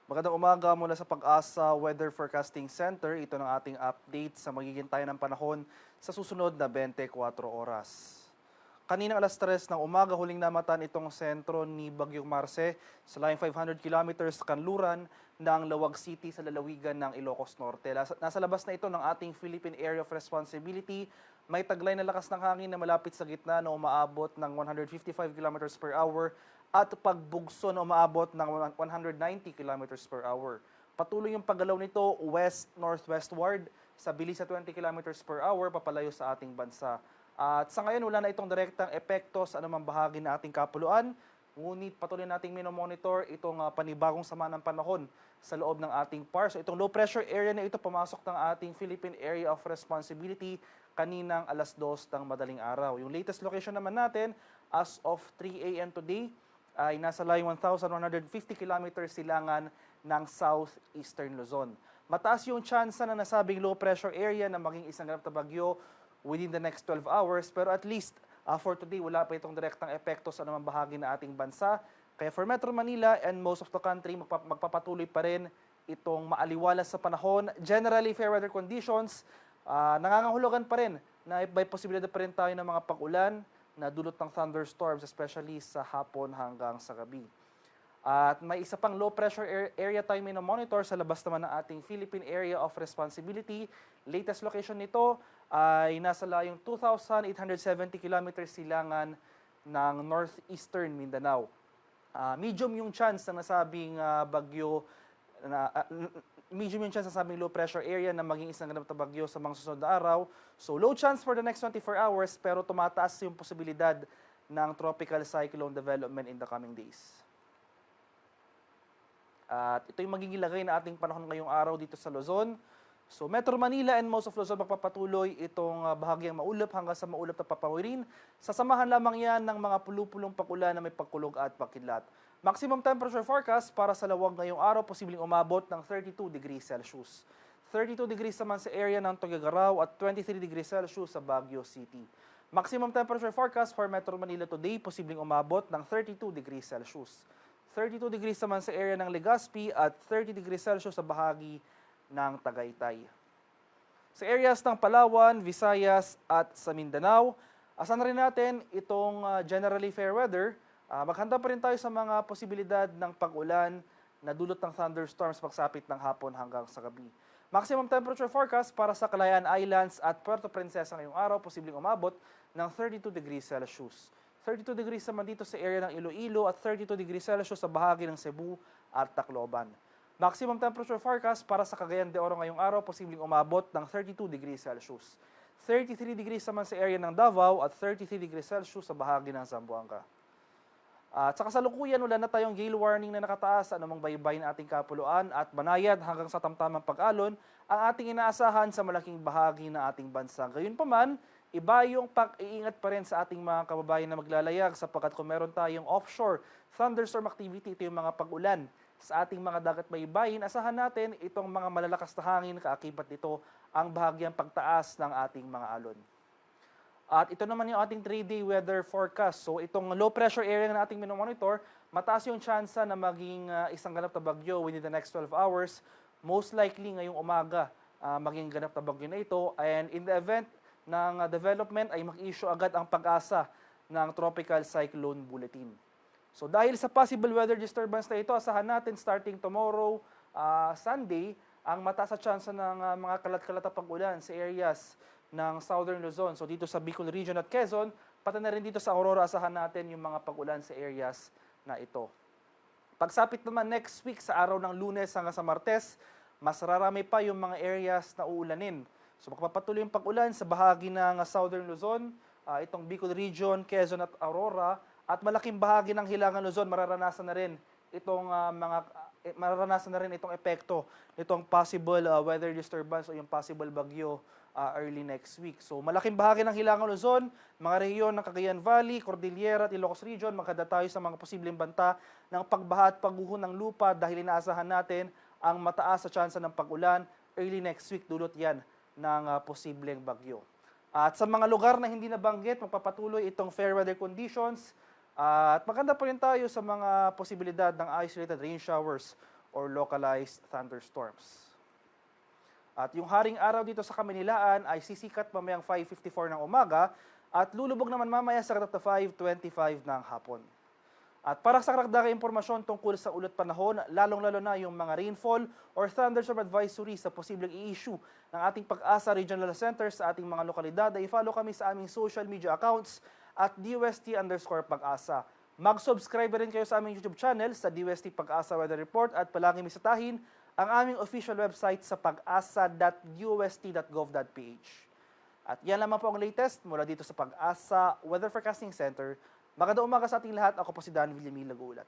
Magandang umaga mula sa Pag-asa Weather Forecasting Center. Ito ng ating update sa magiging tayo ng panahon sa susunod na 24 oras. Kaninang alas 3 ng umaga, huling namatan itong sentro ni Bagyong Marce sa layong 500 kilometers kanluran ng Lawag City sa lalawigan ng Ilocos Norte. Nasa labas na ito ng ating Philippine Area of Responsibility. May taglay na lakas ng hangin na malapit sa gitna na umaabot ng 155 kilometers per hour at pagbugso na umaabot ng 190 kilometers per hour. Patuloy yung paggalaw nito west-northwestward sa bilis sa 20 kilometers per hour papalayo sa ating bansa. At sa ngayon, wala na itong direktang epekto sa anumang bahagi ng ating kapuluan. Ngunit patuloy nating minomonitor itong panibagong sama ng panahon sa loob ng ating PAR. So itong low pressure area na ito pumasok ng ating Philippine Area of Responsibility kaninang alas 2 ng madaling araw. Yung latest location naman natin as of 3 a.m. today ay nasa layong 1,150 kilometers silangan ng southeastern Luzon. Mataas yung tsansa na nasabing low pressure area na maging isang ganap na bagyo within the next 12 hours, pero at least for today wala pa itong direktang epekto sa anumang bahagi ng ating bansa. Kaya for Metro Manila and most of the country, magpapatuloy pa rin itong maaliwalas sa panahon. Generally, fair weather conditions, nangangahulugan pa rin na may posibilidad pa rin tayo ng mga pag-ulan na dulot ng thunderstorms, especially sa hapon hanggang sa gabi. At may isa pang low pressure area tayo monitor sa labas naman ng ating Philippine Area of Responsibility. Latest location nito ay nasa layong 2,870 kilometers silangan ng northeastern Mindanao. Medium yung chance na nasabing bagyo medium yung chance na sabing low pressure area na maging isang ganap na bagyo sa mga susunod na araw. So low chance for the next 24 hours pero tumataas yung posibilidad ng tropical cyclone development in the coming days. At ito yung magiging lagay na ating panahon ngayong araw dito sa Luzon. So Metro Manila and most of Luzon magpapatuloy itong bahagyang maulap hanggang sa maulap na papawirin. Sasamahan lamang yan ng mga pulupulong pakulan na may pagkulog at pagkidlat. Maximum temperature forecast para sa Lawag ngayong araw, posibleng umabot ng 32 degrees Celsius. 32 degrees naman sa area ng Tuguegarao at 23 degrees Celsius sa Baguio City. Maximum temperature forecast for Metro Manila today, posibleng umabot ng 32 degrees Celsius. 32 degrees naman sa area ng Legazpi at 30 degrees Celsius sa bahagi ng Tagaytay. Sa areas ng Palawan, Visayas at sa Mindanao, asan rin natin itong generally fair weather. Maghanda pa rin tayo sa mga posibilidad ng pag-ulan na dulot ng thunderstorms pagsapit ng hapon hanggang sa gabi. Maximum temperature forecast para sa Calayan Islands at Puerto Princesa ngayong araw, posibleng umabot ng 32 degrees Celsius. 32 degrees naman dito sa area ng Iloilo at 32 degrees Celsius sa bahagi ng Cebu at Tacloban. Maximum temperature forecast para sa Cagayan de Oro ngayong araw, posibleng umabot ng 32 degrees Celsius. 33 degrees naman sa area ng Davao at 33 degrees Celsius sa bahagi ng Zamboanga. At sa kasalukuyan, wala na tayong gale warning na nakataas sa anumang baybay ng ating kapuluan at banayad hanggang sa tamtamang pag-alon ang ating inaasahan sa malaking bahagi ng ating bansa. Gayunpaman, iba yung pag-iingat pa rin sa ating mga kababayan na maglalayag sapagkat kung meron tayong offshore thunderstorm activity, ito yung mga pag-ulan sa ating mga dagat baybayin, asahan natin itong mga malalakas na hangin, kaakibat nito ang bahagyang pagtaas ng ating mga alon. At ito naman yung ating 3-day weather forecast. So itong low pressure area na ating minomonitor, mataas yung tsansa na maging isang ganap na bagyo within the next 12 hours. Most likely ngayong umaga maging ganap na bagyo na ito. And in the event ng development ay mag-issue agad ang Pag-asa ng Tropical Cyclone Bulletin. So dahil sa possible weather disturbance na ito, asahan natin starting tomorrow, Sunday, ang mataas na tsansa ng mga kalat-kalat na pag-ulan sa areas ng Southern Luzon. So dito sa Bicol Region at Quezon, pati na rin dito sa Aurora, asahan natin yung mga pag-ulan sa areas na ito. Pagsapit naman next week sa araw ng Lunes hanggang sa Martes, mas rarami pa yung mga areas na uulanin. So magpapatuloy yung pag-ulan sa bahagi ng Southern Luzon, itong Bicol Region, Quezon at Aurora, at malaking bahagi ng Hilangan Luzon, mararanasan na rin itong epekto nitong possible weather disturbance o yung possible bagyo early next week. So malaking bahagi ng Hilangan Luzon, mga rehiyon ng Cagayan Valley, Cordillera at Ilocos Region, magkada tayo sa mga posibleng banta ng pagbaha at pagguho ng lupa dahil inaasahan natin ang mataas sa tsansa ng pag-ulan early next week, dulot yan ng posibleng bagyo. At sa mga lugar na hindi nabanggit, magpapatuloy itong fair weather conditions at maganda pa rin tayo sa mga posibilidad ng isolated rain showers or localized thunderstorms. At yung haring araw dito sa Kamunilaan ay sisikat mamayang 5:54 ng umaga at lulubog naman mamaya sa karagdagang 5:25 ng hapon. At para sa karagdagang impormasyon tungkol sa ulat panahon, lalong-lalo na yung mga rainfall or thunderstorm advisory sa posibleng i-issue ng ating Pag-asa Regional Center sa ating mga lokalidad, ay follow kami sa aming social media accounts at DUST_Pag-asa. Mag-subscribe rin kayo sa aming YouTube channel sa DUST Pag-asa Weather Report at palaging bisitahin ang aming official website sa pag-asa.dust.gov.ph. At yan lamang po ang latest mula dito sa Pag-asa Weather Forecasting Center. Magandang umaga sa ating lahat. Ako po si Dan Villamil Lagulat.